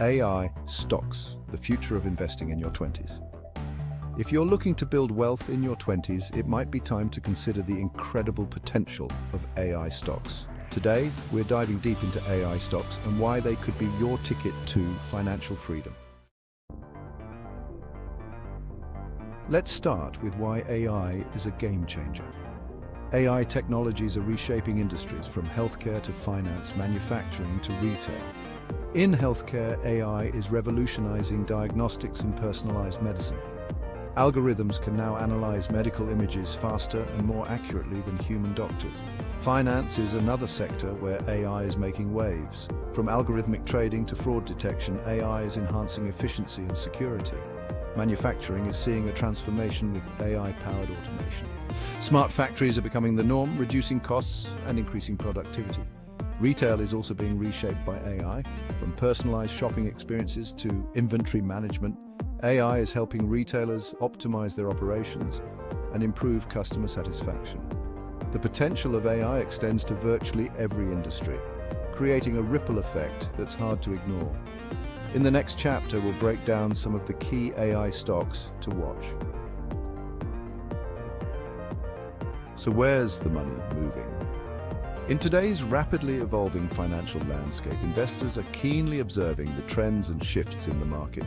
AI stocks, the future of investing in your 20s. If you're looking to build wealth in your 20s, it might be time to consider the incredible potential of AI stocks. Today, we're diving deep into AI stocks and why they could be your ticket to financial freedom. Let's start with why AI is a game changer. AI technologies are reshaping industries from healthcare to finance, manufacturing to retail. In healthcare, AI is revolutionizing diagnostics and personalized medicine. Algorithms can now analyze medical images faster and more accurately than human doctors. Finance is another sector where AI is making waves. From algorithmic trading to fraud detection, AI is enhancing efficiency and security. Manufacturing is seeing a transformation with AI-powered automation. Smart factories are becoming the norm, reducing costs and increasing productivity. Retail is also being reshaped by AI. From personalized shopping experiences to inventory management, AI is helping retailers optimize their operations and improve customer satisfaction. The potential of AI extends to virtually every industry, creating a ripple effect that's hard to ignore. In the next chapter, we'll break down some of the key AI stocks to watch. So where's the money moving? In today's rapidly evolving financial landscape, investors are keenly observing the trends and shifts in the market.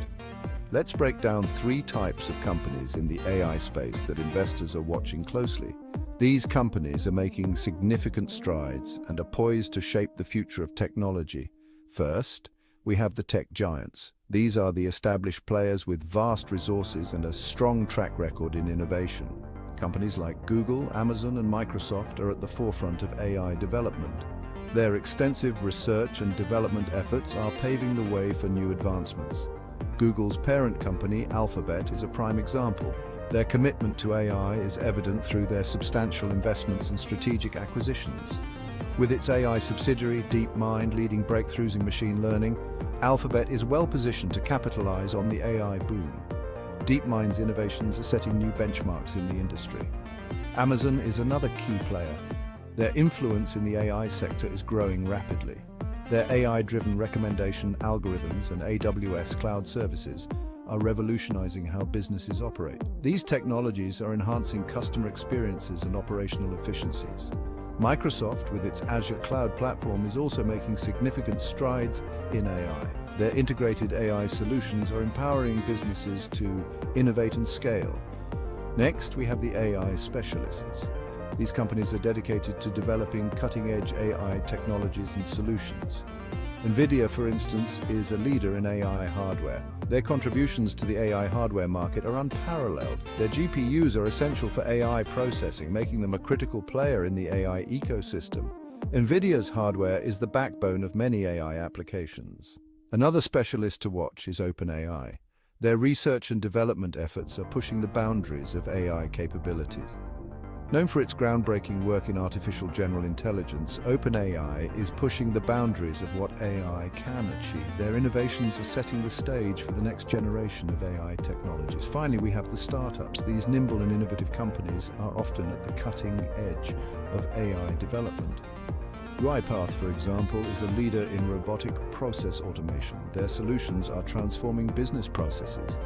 Let's break down three types of companies in the AI space that investors are watching closely. These companies are making significant strides and are poised to shape the future of technology. First, we have the tech giants. These are the established players with vast resources and a strong track record in innovation. Companies like Google, Amazon, and Microsoft are at the forefront of AI development. Their extensive research and development efforts are paving the way for new advancements. Google's parent company, Alphabet, is a prime example. Their commitment to AI is evident through their substantial investments and strategic acquisitions. With its AI subsidiary, DeepMind, leading breakthroughs in machine learning, Alphabet is well positioned to capitalize on the AI boom. DeepMind's innovations are setting new benchmarks in the industry. Amazon is another key player. Their influence in the AI sector is growing rapidly. Their AI-driven recommendation algorithms and AWS cloud services are revolutionizing how businesses operate. These technologies are enhancing customer experiences and operational efficiencies. Microsoft, with its Azure cloud platform, is also making significant strides in AI. Their integrated AI solutions are empowering businesses to innovate and scale. Next, we have the AI specialists. These companies are dedicated to developing cutting-edge AI technologies and solutions. NVIDIA, for instance, is a leader in AI hardware. Their contributions to the AI hardware market are unparalleled. Their GPUs are essential for AI processing, making them a critical player in the AI ecosystem. NVIDIA's hardware is the backbone of many AI applications. Another specialist to watch is OpenAI. Their research and development efforts are pushing the boundaries of AI capabilities. Known for its groundbreaking work in artificial general intelligence, OpenAI is pushing the boundaries of what AI can achieve. Their innovations are setting the stage for the next generation of AI technologies. Finally, we have the startups. These nimble and innovative companies are often at the cutting edge of AI development. UiPath, for example, is a leader in robotic process automation. Their solutions are transforming business processes.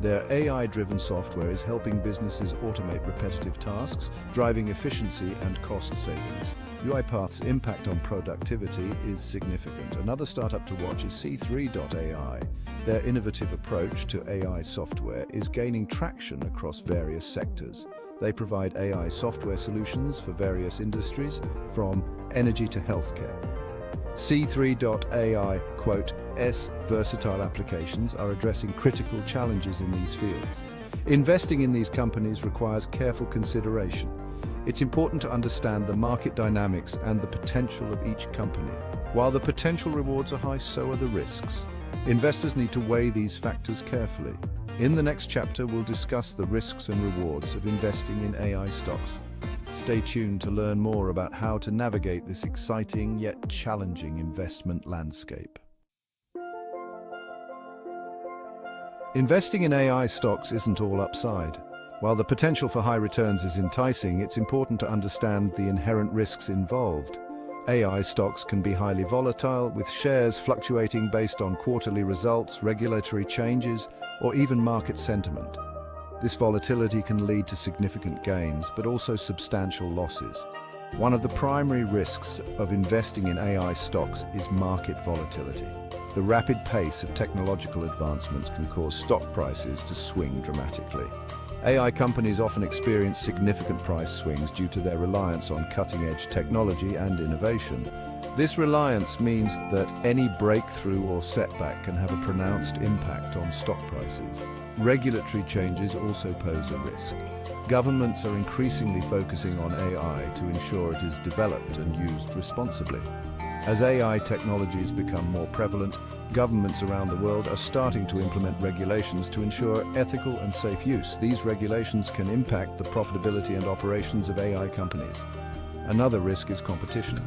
Their AI-driven software is helping businesses automate repetitive tasks, driving efficiency and cost savings. UiPath's impact on productivity is significant. Another startup to watch is C3.ai. Their innovative approach to AI software is gaining traction across various sectors. They provide AI software solutions for various industries, from energy to healthcare. C3.ai, versatile applications are addressing critical challenges in these fields. Investing in these companies requires careful consideration. It's important to understand the market dynamics and the potential of each company. While the potential rewards are high, so are the risks. Investors need to weigh these factors carefully. In the next chapter, we'll discuss the risks and rewards of investing in AI stocks. Stay tuned to learn more about how to navigate this exciting yet challenging investment landscape. Investing in AI stocks isn't all upside. While the potential for high returns is enticing, it's important to understand the inherent risks involved. AI stocks can be highly volatile, with shares fluctuating based on quarterly results, regulatory changes, or even market sentiment. This volatility can lead to significant gains, but also substantial losses. One of the primary risks of investing in AI stocks is market volatility. The rapid pace of technological advancements can cause stock prices to swing dramatically. AI companies often experience significant price swings due to their reliance on cutting-edge technology and innovation. This reliance means that any breakthrough or setback can have a pronounced impact on stock prices. Regulatory changes also pose a risk. Governments are increasingly focusing on AI to ensure it is developed and used responsibly. As AI technologies become more prevalent, governments around the world are starting to implement regulations to ensure ethical and safe use. These regulations can impact the profitability and operations of AI companies. Another risk is competition.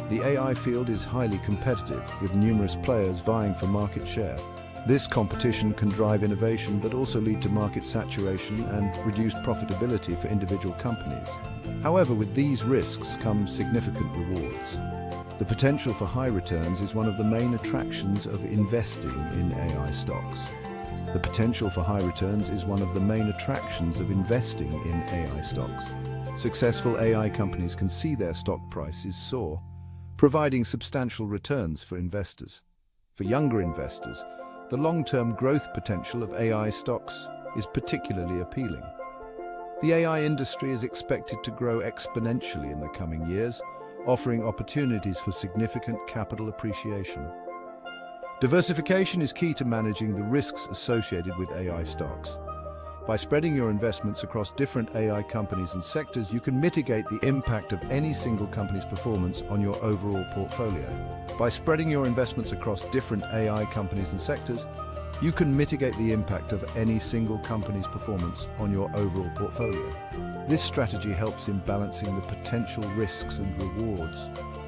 The AI field is highly competitive, with numerous players vying for market share. This competition can drive innovation but also lead to market saturation and reduced profitability for individual companies. However, with these risks come significant rewards. The potential for high returns is one of the main attractions of investing in AI stocks. The potential for high returns is one of the main attractions of investing in AI stocks. Successful AI companies can see their stock prices soar, providing substantial returns for investors. For younger investors, the long-term growth potential of AI stocks is particularly appealing. The AI industry is expected to grow exponentially in the coming years, offering opportunities for significant capital appreciation. Diversification is key to managing the risks associated with AI stocks. By spreading your investments across different AI companies and sectors, you can mitigate the impact of any single company's performance on your overall portfolio. By spreading your investments across different AI companies and sectors, you can mitigate the impact of any single company's performance on your overall portfolio. This strategy helps in balancing the potential risks and rewards.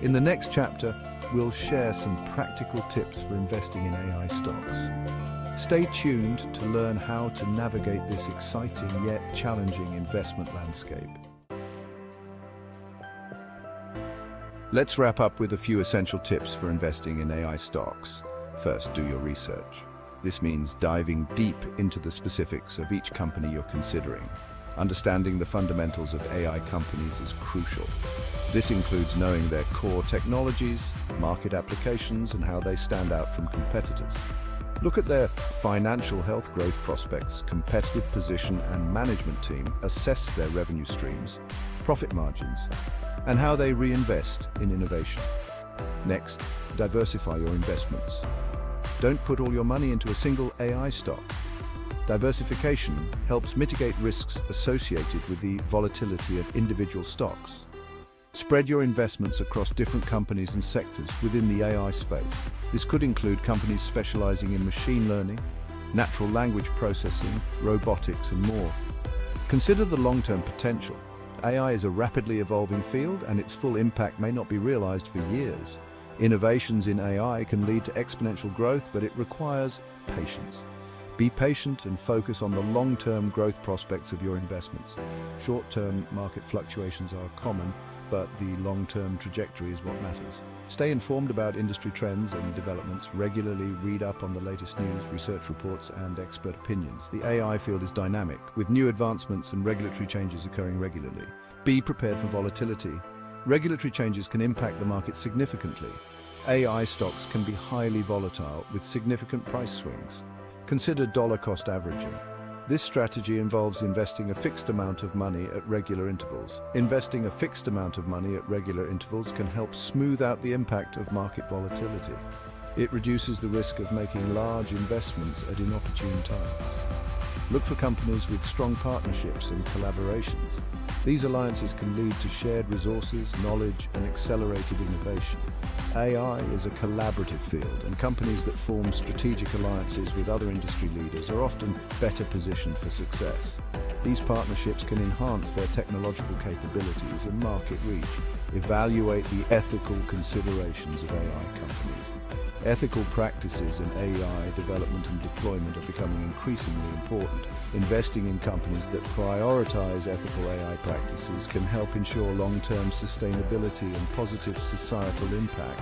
In the next chapter, we'll share some practical tips for investing in AI stocks. Stay tuned to learn how to navigate this exciting yet challenging investment landscape. Let's wrap up with a few essential tips for investing in AI stocks. First, do your research. This means diving deep into the specifics of each company you're considering. Understanding the fundamentals of AI companies is crucial. This includes knowing their core technologies, market applications, and how they stand out from competitors. Look at their financial health, growth prospects, competitive position, and management team. Assess their revenue streams, profit margins, and how they reinvest in innovation. Next, diversify your investments. Don't put all your money into a single AI stock. Diversification helps mitigate risks associated with the volatility of individual stocks. Spread your investments across different companies and sectors within the AI space. This could include companies specializing in machine learning, natural language processing, robotics, and more. Consider the long-term potential. AI is a rapidly evolving field, and its full impact may not be realized for years. Innovations in AI can lead to exponential growth, but it requires patience. Be patient and focus on the long-term growth prospects of your investments. Short-term market fluctuations are common, but the long-term trajectory is what matters. Stay informed about industry trends and developments. Regularly read up on the latest news, research reports, and expert opinions. The AI field is dynamic, with new advancements and regulatory changes occurring regularly. Be prepared for volatility. Regulatory changes can impact the market significantly. AI stocks can be highly volatile, with significant price swings. Consider dollar-cost averaging. This strategy involves investing a fixed amount of money at regular intervals. Investing a fixed amount of money at regular intervals can help smooth out the impact of market volatility. It reduces the risk of making large investments at inopportune times. Look for companies with strong partnerships and collaborations. These alliances can lead to shared resources, knowledge, and accelerated innovation. AI is a collaborative field, and companies that form strategic alliances with other industry leaders are often better positioned for success. These partnerships can enhance their technological capabilities and market reach. Evaluate the ethical considerations of AI companies. Ethical practices in AI development and deployment are becoming increasingly important. Investing in companies that prioritize ethical AI practices can help ensure long-term sustainability and positive societal impact.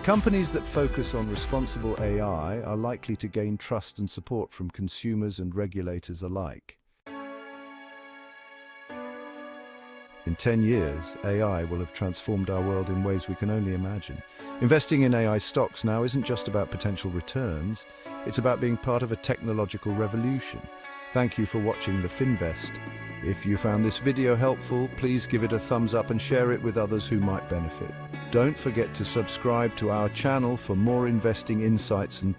Companies that focus on responsible AI are likely to gain trust and support from consumers and regulators alike. In 10 years, AI will have transformed our world in ways we can only imagine. Investing in AI stocks now isn't just about potential returns, it's about being part of a technological revolution. Thank you for watching the Finvest. If you found this video helpful, please give it a thumbs up and share it with others who might benefit. Don't forget to subscribe to our channel for more investing insights and